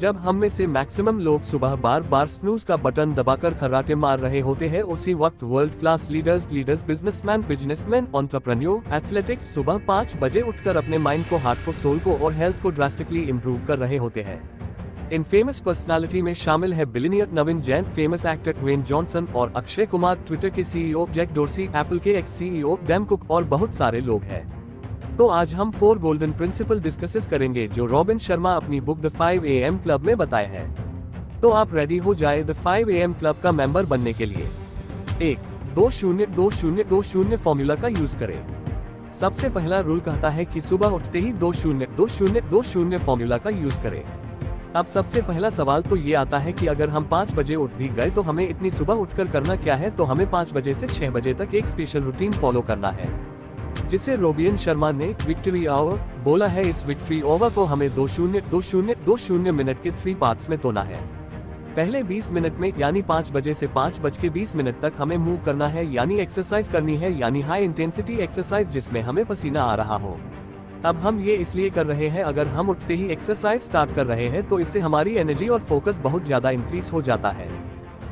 जब हम में से मैक्सिमम लोग सुबह बार बार स्नूज का बटन दबाकर खर्राटे मार रहे होते हैं, उसी वक्त world class leaders, businessman, entrepreneur, athletics सुबह 5 बजे उठकर अपने माइंड को, हार्ट को, सोल को और हेल्थ को ड्रास्टिकली इम्प्रूव कर रहे होते हैं। इन फेमस पर्सनालिटी में शामिल है billionaire Naveen Jain, famous actor Dwayne Johnson और अक्षय कुमार, ट्विटर के सीईओ जैक डोर्सी, एप्पल के एक्स सीईओ टिम कुक और बहुत सारे लोग हैं। तो आज हम 4 गोल्डन प्रिंसिपल डिस्कस करेंगे जो रॉबिन शर्मा अपनी बुक द 5 AM क्लब में बताए हैं। तो आप रेडी हो जाए द 5 AM क्लब का मेंबर बनने के लिए। 1. 20-20-20 फॉर्मूला का यूज करें। सबसे पहला रूल कहता है कि सुबह उठते ही 20-20-20 फॉर्मूला का यूज करें। अब सबसे पहला सवाल तो ये आता है कि अगर हम 5 बजे उठ भी गए तो हमें इतनी सुबह उठकर करना क्या है। तो हमें 5 बजे से 6 बजे तक एक स्पेशल रूटीन फॉलो करना है, जिसे रॉबिन शर्मा ने विक्ट्री आवर बोला है। इस विक्ट्री आवर को हमें 20-20-20 मिनट के 3 पार्ट्स में तोड़ना है। पहले 20 मिनट में यानी 5 बजे से 5:20 तक हमें मूव करना है, यानी एक्सरसाइज करनी है, यानी हाई इंटेंसिटी एक्सरसाइज जिसमें हमें पसीना आ रहा हो। अब हम ये इसलिए कर रहे हैं, अगर हम उठते ही एक्सरसाइज स्टार्ट कर रहे हैं तो इससे हमारी एनर्जी और फोकस बहुत ज्यादा इंक्रीज हो जाता है।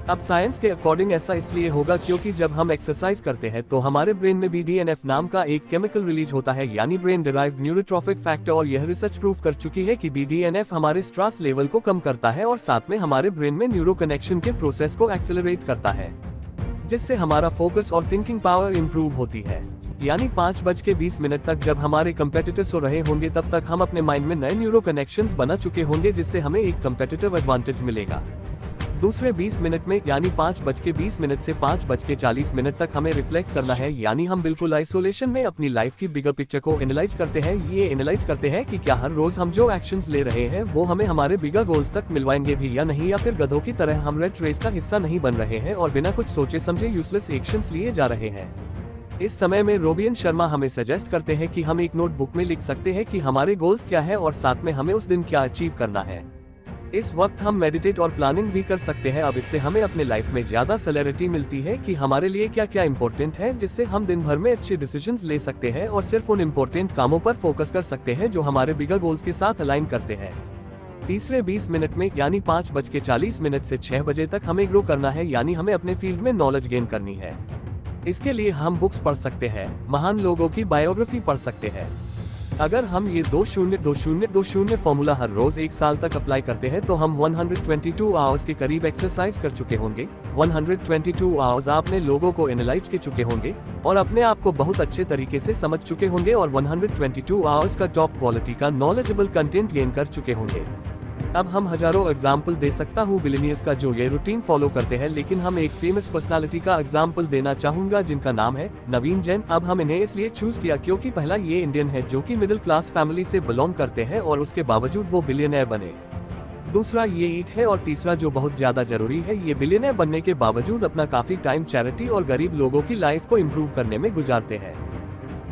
अब साइंस के अकॉर्डिंग ऐसा इसलिए होगा क्योंकि जब हम एक्सरसाइज करते हैं तो हमारे ब्रेन में BDNF नाम का एक केमिकल रिलीज होता है, यानी ब्रेन डिराइव्ड न्यूरोट्रॉफिक फैक्टर, और यह रिसर्च प्रूव कर चुकी है कि BDNF हमारे स्ट्रेस लेवल को कम करता है और साथ में हमारे ब्रेन में न्यूरो कनेक्शन के प्रोसेस को एक्सेलरेट करता है, जिससे हमारा फोकस और थिंकिंग पावर इंप्रूव होती है। यानी 5:20 तक जब हमारे कंपेटिटर सो रहे होंगे तब तक हम अपने माइंड में नए न्यूरो कनेक्शंस बना चुके होंगे, जिससे हमें एक कंपेटिटिव एडवांटेज मिलेगा। दूसरे 20 मिनट में यानी 5:20 से 5:40 तक हमें रिफ्लेक्ट करना है, यानी हम बिल्कुल आइसोलेशन में अपनी लाइफ की बिगर पिक्चर को एनालाइज करते हैं। ये एनालाइज करते हैं कि क्या हर रोज हम जो एक्शंस ले रहे हैं वो हमें हमारे बिगर गोल्स तक मिलवाएंगे भी या नहीं, या फिर गधों की तरह हम रेट रेस का हिस्सा नहीं बन रहे हैं और बिना कुछ सोचे समझे यूजलेस एक्शंस लिए जा रहे हैं। इस समय में रॉबिन शर्मा हमें सजेस्ट करते हैं कि हम एक नोटबुक में लिख सकते हैं कि हमारे गोल्स क्या है और साथ में हमें उस दिन क्या अचीव करना है। इस वक्त हम मेडिटेट और प्लानिंग भी कर सकते हैं। अब इससे हमें अपने लाइफ में ज्यादा क्लैरिटी मिलती है कि हमारे लिए क्या क्या इम्पोर्टेंट है, जिससे हम दिन भर में अच्छे डिसीजंस ले सकते हैं और सिर्फ उन इम्पोर्टेंट कामों पर फोकस कर सकते हैं जो हमारे बिगर गोल्स के साथ अलाइन करते हैं। तीसरे 20 मिनट में यानी 5:40 से 6 बजे तक हमें ग्रो करना है, यानी हमें अपने फील्ड में नॉलेज गेन करनी है। इसके लिए हम बुक्स पढ़ सकते हैं, महान लोगों की बायोग्राफी पढ़ सकते हैं। अगर हम ये 20-20-20 फॉर्मूला हर रोज 1 साल तक अप्लाई करते हैं तो हम 122 आवर्स के करीब एक्सरसाइज कर चुके होंगे। 122 आवर्स आपने लोगों को एनालाइज कर चुके होंगे और अपने आप को बहुत अच्छे तरीके से समझ चुके होंगे और 122 आवर्स का टॉप क्वालिटी का नॉलेजेबल कंटेंट गेन कर चुके होंगे। अब हम हजारों एग्जाम्पल दे सकता हूँ बिलियनियर्स का जो ये रूटीन फॉलो करते हैं, लेकिन हम एक फेमस पर्सनालिटी का एग्जाम्पल देना चाहूंगा जिनका नाम है नवीन जैन। अब हम इन्हें इसलिए चूज किया क्योंकि पहला ये इंडियन है जो कि मिडिल क्लास फैमिली से बिलोंग करते हैं और उसके बावजूद वो बिलियनियर बने। दूसरा ये ईट है और तीसरा जो बहुत ज्यादा जरूरी है, ये बिलियनियर बनने के बावजूद अपना काफी टाइम चैरिटी और गरीब लोगों की लाइफ को इम्प्रूव करने में गुजारते हैं।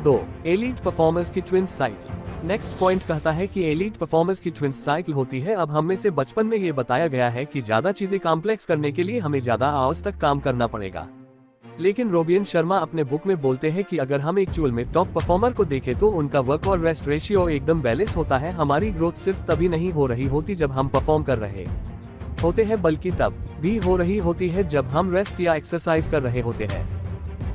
2. एलीट परफॉर्मर्स की ट्विन साइकिल। नेक्स्ट पॉइंट कहता है कि एलीट परफॉर्मर्स की ट्विन साइकिल होती है। अब हम में से बचपन में ये बताया गया है कि ज्यादा चीजें कॉम्प्लेक्स करने के लिए हमें ज्यादा आवर्स तक काम करना पड़ेगा, लेकिन रॉबिन शर्मा अपने बुक में बोलते हैं कि अगर हम एक्चुअल में टॉप परफॉर्मर को देखें तो उनका वर्क और रेस्ट रेशियो एकदम बैलेंस होता है। हमारी ग्रोथ सिर्फ तभी नहीं हो रही होती जब हम परफॉर्म कर रहे होते हैं, बल्कि तब भी हो रही होती है जब हम रेस्ट या एक्सरसाइज कर रहे होते हैं।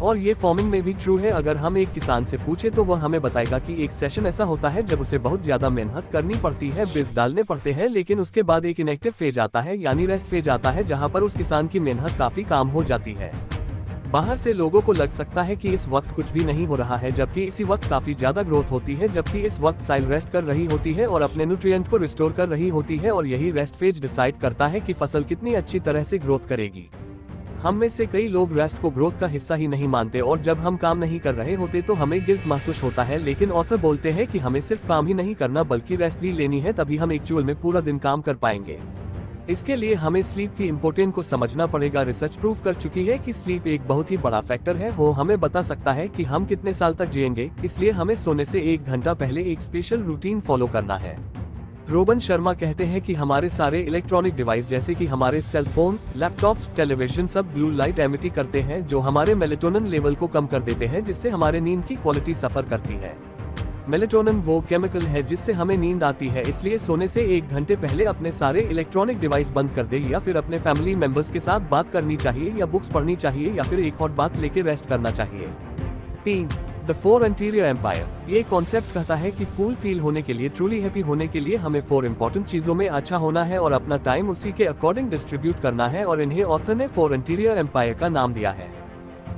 और ये फार्मिंग में भी ट्रू है। अगर हम एक किसान से पूछे तो वह हमें बताएगा कि एक सेशन ऐसा होता है जब उसे बहुत ज्यादा मेहनत करनी पड़ती है, बीज डालने पड़ते हैं, लेकिन उसके बाद एक इनएक्टिव फेज आता है, यानी रेस्ट फेज आता है, जहां पर उस किसान की मेहनत काफी काम हो जाती है। बाहर से लोगों को लग सकता है कि इस वक्त कुछ भी नहीं हो रहा है, जबकि इसी वक्त काफी ज्यादा ग्रोथ होती है, जबकि इस वक्त साइल रेस्ट कर रही होती है और अपने न्यूट्रिएंट को रिस्टोर कर रही होती है, और यही रेस्ट फेज डिसाइड करता है कि फसल कितनी अच्छी तरह से ग्रोथ करेगी। हम में से कई लोग रेस्ट को ग्रोथ का हिस्सा ही नहीं मानते और जब हम काम नहीं कर रहे होते तो हमें गिल्ट महसूस होता है, लेकिन ऑथर बोलते हैं कि हमें सिर्फ काम ही नहीं करना बल्कि रेस्ट भी लेनी है, तभी हम एक्चुअल में पूरा दिन काम कर पाएंगे। इसके लिए हमें स्लीप की इम्पोर्टेंस को समझना पड़ेगा। रिसर्च प्रूव कर चुकी है कि स्लीप एक बहुत ही बड़ा फैक्टर है, वो हमें बता सकता है कि हम कितने साल तक जिएंगे, इसलिए हमें सोने से 1 घंटा पहले एक स्पेशल रूटीन फॉलो करना है। रॉबिन शर्मा कहते हैं कि हमारे सारे इलेक्ट्रॉनिक डिवाइस जैसे कि हमारे सेल फोन, लैपटॉप्स, टेलीविजन सब ब्लू लाइट एमिट करते हैं जो हमारे मेलेटोनिन लेवल को कम कर देते हैं, जिससे हमारे नींद की क्वालिटी सफर करती है। मेलेटोनिन वो केमिकल है जिससे हमें नींद आती है, इसलिए सोने से 1 घंटे पहले अपने सारे इलेक्ट्रॉनिक डिवाइस बंद कर दे, या फिर अपने फैमिली मेंबर्स के साथ बात करनी चाहिए, या बुक्स पढ़नी चाहिए, या फिर एक हॉट बाथ लेके रेस्ट करना चाहिए। 3. The 4 interior empire. ये कॉन्सेप्ट कहता है कि फुल फील होने के लिए, ट्रूली हैप्पी होने के लिए हमें 4 इंपॉर्टेंट चीजों में अच्छा होना है और अपना टाइम उसी के अकॉर्डिंग डिस्ट्रीब्यूट करना है, और इन्हें ऑथर ने 4 इंटीरियर एम्पायर का नाम दिया है।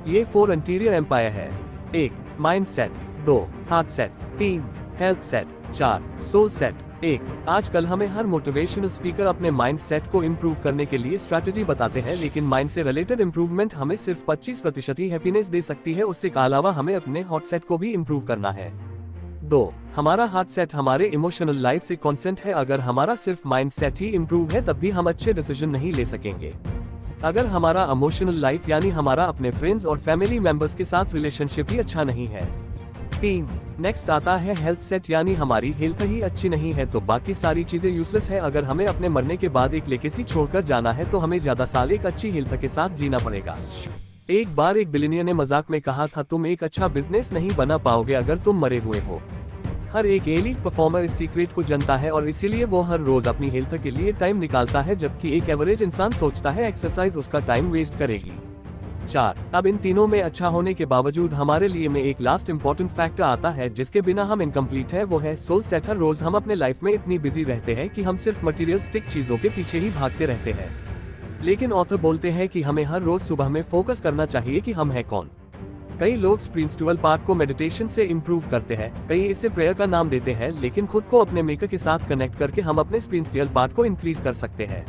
ये 4 इंटीरियर एम्पायर है। 1. Mind set, 2. Heart set, 3. Health set, 4. Soul set. 1. आजकल हमें हर मोटिवेशनल स्पीकर अपने माइंड सेट को इम्प्रूव करने के लिए स्ट्रैटेजी बताते हैं, लेकिन माइंड से रिलेटेड इम्प्रूवमेंट हमें सिर्फ 25% ही हैप्पीनेस दे सकती है, उससे अलावा हमें अपने हार्ट सेट को भी इम्प्रूव करना है। 2. हमारा हार्ट सेट हमारे इमोशनल लाइफ से कॉन्सेंट है। अगर हमारा सिर्फ माइंड सेट ही इम्प्रूव है तब भी हम अच्छे डिसीजन नहीं ले सकेंगे। अगर हमारा इमोशनल लाइफ यानी हमारा अपने फ्रेंड्स और फैमिली मेंबर्स के साथ रिलेशनशिप ही अच्छा नहीं है। 3. नेक्स्ट आता है हेल्थ सेट, यानी हमारी हेल्थ ही अच्छी नहीं है तो बाकी सारी चीजें यूजलेस है। अगर हमें अपने मरने के बाद एक लेगेसी छोड़कर जाना है तो हमें ज्यादा साल एक अच्छी हेल्थ के साथ जीना पड़ेगा। एक बार एक बिलियनियर ने मजाक में कहा था, तुम एक अच्छा बिजनेस नहीं बना पाओगे अगर तुम मरे हुए हो। हर एक एलीट परफॉर्मर इस सीक्रेट को जानता है और इसीलिए वो हर रोज अपनी हेल्थ के लिए टाइम निकालता है, जबकि एक एवरेज इंसान सोचता है एक्सरसाइज उसका टाइम वेस्ट करेगी। 4. अब इन तीनों में अच्छा होने के बावजूद हमारे लिए में एक लास्ट इंपॉर्टेंट फैक्टर आता है जिसके बिना हम इनकम्प्लीट है, वो है सोल सेट। हर रोज हम अपने लाइफ में इतनी बिजी रहते हैं कि हम सिर्फ मटेरियलिस्टिक चीजों के पीछे ही भागते रहते हैं, लेकिन ऑथर बोलते हैं कि हमें हर रोज सुबह में फोकस करना चाहिए कि हम हैं कौन। कई लोग स्पिरिचुअल पार्ट को मेडिटेशन से इम्प्रूव करते हैं, कई इसे प्रेयर का नाम देते हैं, लेकिन खुद को अपने मेकर के साथ कनेक्ट करके हम अपने स्पिरिचुअल पार्ट को इंक्रीज कर सकते हैं।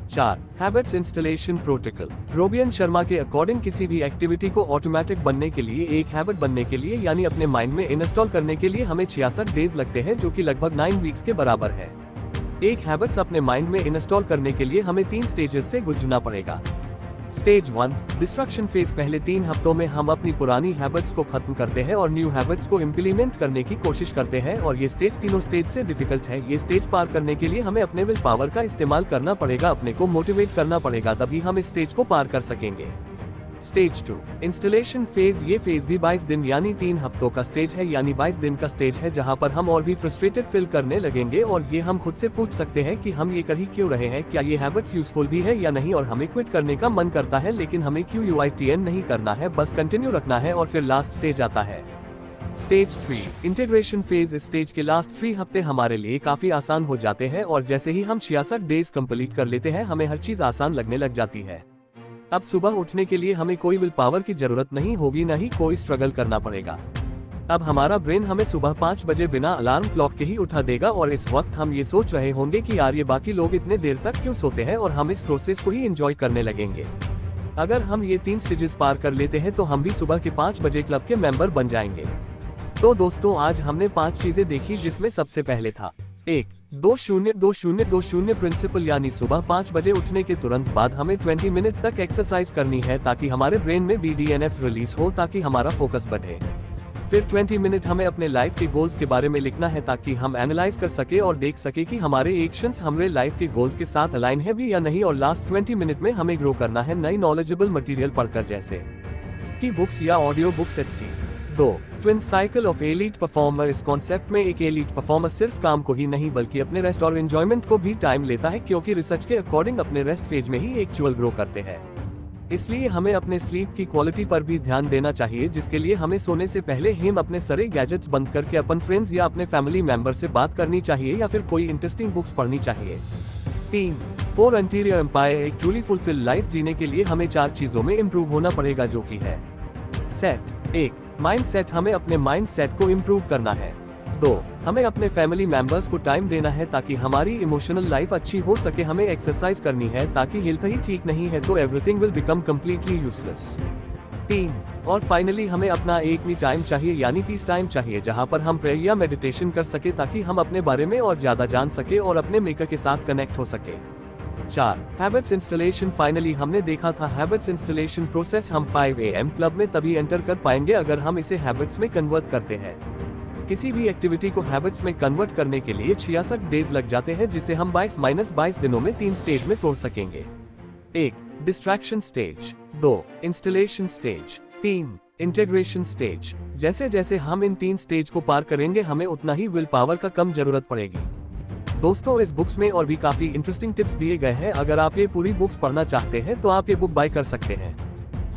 4. Habits installation protocol. Robin Sharma के अकॉर्डिंग किसी भी एक्टिविटी को ऑटोमेटिक बनने के लिए, एक हैबिट बनने के लिए यानी अपने माइंड में इंस्टॉल करने के लिए हमें 66 डेज लगते हैं, जो कि लगभग 9 वीक्स के बराबर है। एक हैबिट्स अपने माइंड में इंस्टॉल करने के लिए हमें 3 स्टेजेस से गुजरना पड़ेगा। Stage 1 destruction phase. पहले 3 हफ्तों में हम अपनी पुरानी हैबिट्स को खत्म करते हैं और न्यू हैबिट्स को इम्प्लीमेंट करने की कोशिश करते हैं, और ये स्टेज तीनों स्टेज से डिफिकल्ट है। ये स्टेज पार करने के लिए हमें अपने विल पावर का इस्तेमाल करना पड़ेगा, अपने को मोटिवेट करना पड़ेगा, तभी हम इस स्टेज को पार कर सकेंगे। Stage 2 installation phase. ये फेज भी 22 दिन यानी 3 हफ्तों का स्टेज है, यानी 22 दिन का स्टेज है, जहां पर हम और भी फ्रस्ट्रेटेड फील करने लगेंगे और ये हम खुद से पूछ सकते हैं कि हम ये कर ही क्यों रहे हैं, क्या ये हैबिट्स यूजफुल भी है या नहीं, और हमें क्विट करने का मन करता है लेकिन हमें QUITN नहीं करना है, बस कंटिन्यू रखना है। और फिर लास्ट स्टेज आता है स्टेज 3 इंटीग्रेशन फेज। इस स्टेज के लास्ट 3 हफ्ते हमारे लिए काफी आसान हो जाते हैं और जैसे ही हम 66 डेज कंप्लीट कर लेते हैं हमें हर चीज आसान लगने लग जाती है। अब सुबह उठने के लिए हमें कोई विल पावर की जरूरत नहीं होगी, न ही कोई स्ट्रगल करना पड़ेगा। अब हमारा ब्रेन हमें सुबह 5 बजे बिना अलार्म क्लॉक के ही उठा देगा और इस वक्त हम ये सोच रहे होंगे कि यार ये बाकी लोग इतने देर तक क्यों सोते हैं, और हम इस प्रोसेस को ही एंजॉय करने लगेंगे। अगर हम ये 3 स्टेजेस पार कर लेते हैं तो हम भी सुबह के 5 बजे क्लब के मेंबर बन जाएंगे। तो दोस्तों आज हमने 5 चीजें देखी, जिसमें सबसे पहले था 1 2-0-2-0-2-0 प्रिंसिपल, यानी सुबह 5 बजे उठने के तुरंत बाद हमें 20 मिनट तक एक्सरसाइज करनी है ताकि हमारे ब्रेन में BDNF रिलीज हो, ताकि हमारा फोकस बढ़े। फिर 20 मिनट हमें अपने लाइफ के गोल्स के बारे में लिखना है ताकि हम एनालाइज कर सके और देख सके कि हमारे एक्शंस हमारे लाइफ के गोल्स के साथ अलाइन है भी या नहीं। और लास्ट 20 मिनट में हमें ग्रो करना है नई नॉलेजेबल मटेरियल पढ़कर, जैसे कि बुक्स या audio books etc। 2 twin cycle of elite performer. इस कॉन्सेप्ट में एक एलीट परफॉर्मर सिर्फ काम को ही नहीं बल्कि अपने रेस्ट और एंजॉयमेंट को भी टाइम लेता है, क्योंकि रिसर्च के अकॉर्डिंग अपने रेस्ट फेज में ही एक्चुअल ग्रो करते हैं। इसलिए हमें अपने स्लीप की क्वालिटी पर भी ध्यान देना चाहिए, जिसके लिए हमें सोने से पहले हम अपने सारे गैजेट्स बंद करके अपन फ्रेंड्स या अपने फैमिली मेंबर से बात करनी चाहिए या फिर कोई इंटरेस्टिंग बुक्स पढ़नी चाहिए। 3 4 इंटीरियर एम्पायर। एक ट्रूली फुलफिल लाइफ जीने के लिए हमें 4 चीजों में इम्प्रूव होना पड़ेगा, जो कि है सेट। 1 mind set. हमें अपने माइंड सेट को इम्प्रूव करना है। 2 हमें अपने फैमिली मेंबर्स को टाइम देना है ताकि हमारी इमोशनल लाइफ अच्छी हो सके। हमें एक्सरसाइज करनी है ताकि हेल्थ ही ठीक नहीं है तो everything will become completely useless. 3 और फाइनली हमें अपना एक मी टाइम चाहिए, यानी पीस टाइम चाहिए, जहां पर हम प्रेयर या मेडिटेशन कर सके ताकि हम अपने बारे में और ज्यादा जान सके और अपने मेकर के साथ कनेक्ट हो सके। 4 हैबिट्स इंस्टॉलेशन। फाइनली हमने देखा था हैबिट्स इंस्टॉलेशन प्रोसेस हम 5 AM क्लब में तभी एंटर कर पाएंगे अगर हम इसे हैबिट्स में कन्वर्ट करते हैं। किसी भी एक्टिविटी को हैबिट्स में कन्वर्ट करने के लिए 66 डेज लग जाते हैं, जिसे हम 22 दिनों में 3 स्टेज में तोड़ सकेंगे। 1 distraction stage, 2 installation stage, 3 integration stage. जैसे जैसे हम इन 3 स्टेज को पार करेंगे हमें उतना ही विल पावर का कम जरूरत पड़ेगी। दोस्तों, इस बुक्स में और भी काफी इंटरेस्टिंग टिप्स दिए गए हैं। अगर आप ये पूरी बुक्स पढ़ना चाहते हैं तो आप ये बुक बाय कर सकते हैं।